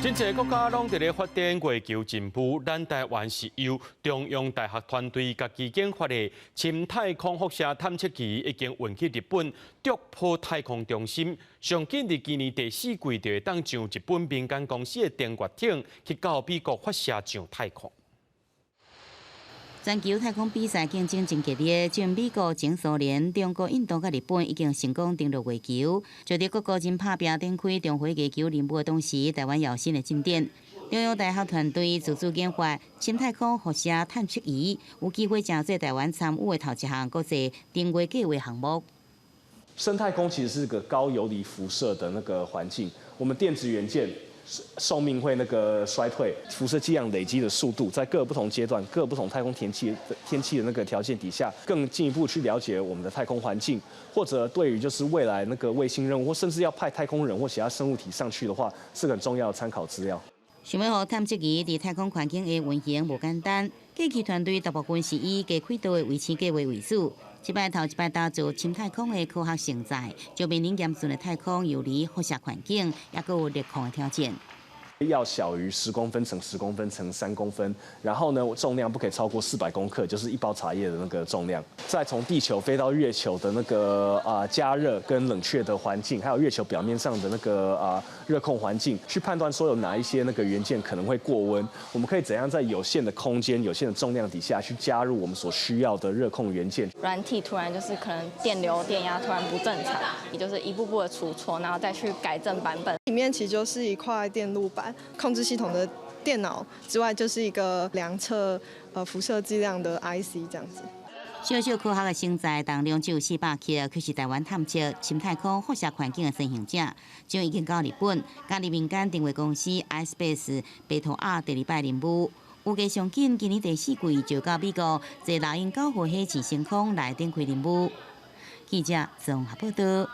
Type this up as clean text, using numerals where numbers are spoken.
真侪国家拢伫咧发展月球进步，咱台湾是由中央大学团队家己研发的深太空辐射探测器，已经运去日本筑波太空中心，上紧伫今年第4季就会当上日本民间公司的登月艇去到美国发射上太空。 全球太空比赛竞争真激烈，从美国、前苏联、中国、印度甲日本已经成功登陆月球。就在各国真拍拼展开重回月球任务的同时，台湾也有新的进展。中央大学团队自主研发深太空辐射探测仪，有机会正做台湾参与的头一项国际登月计划项目。深太空其实是个高游离辐射的那个环境，我们电子元件 寿命会衰退，辐射剂量累积的速度，在各不同阶段、各不同太空天气的那个条件底下，更进一步去了解我们的太空环境，或者对于就是未来那个卫星任务，或甚至要派太空人或其他生物体上去的话，是很重要的参考资料。想要让探测仪伫太空环境的运行无简单，计器团队大部分是以加轨道的卫星计划为主。 头一摆打造深太空的科学成才，就面临严峻的太空游离辐射环境，也佮有热空的挑战。 要小于10公分乘10公分乘3公分，然后呢，重量不可以超过400公克，就是一包茶叶的那个重量。再从地球飞到月球的那个加热跟冷却的环境，还有月球表面上的那个热控环境，去判断说有哪一些那个元件可能会过温，我们可以怎样在有限的空间、有限的重量底下去加入我们所需要的热控元件。软体突然就是可能电流、电压突然不正常，也就是一步步的出错，然后再去改正版本。里面其实就是一块电路板。 控制系统的电脑之外，就是一个量测辐射剂量的 IC 这样子。小小科学的成才，当中只有400克，却是台湾探测深太空辐射环境的先行者，将已经到日本，加入民间定位公司 iSpace 白兔R第2摆任务。预计上紧今年第4季就到美国，坐猎鹰9号火箭升空来展开任务。记者综合报道。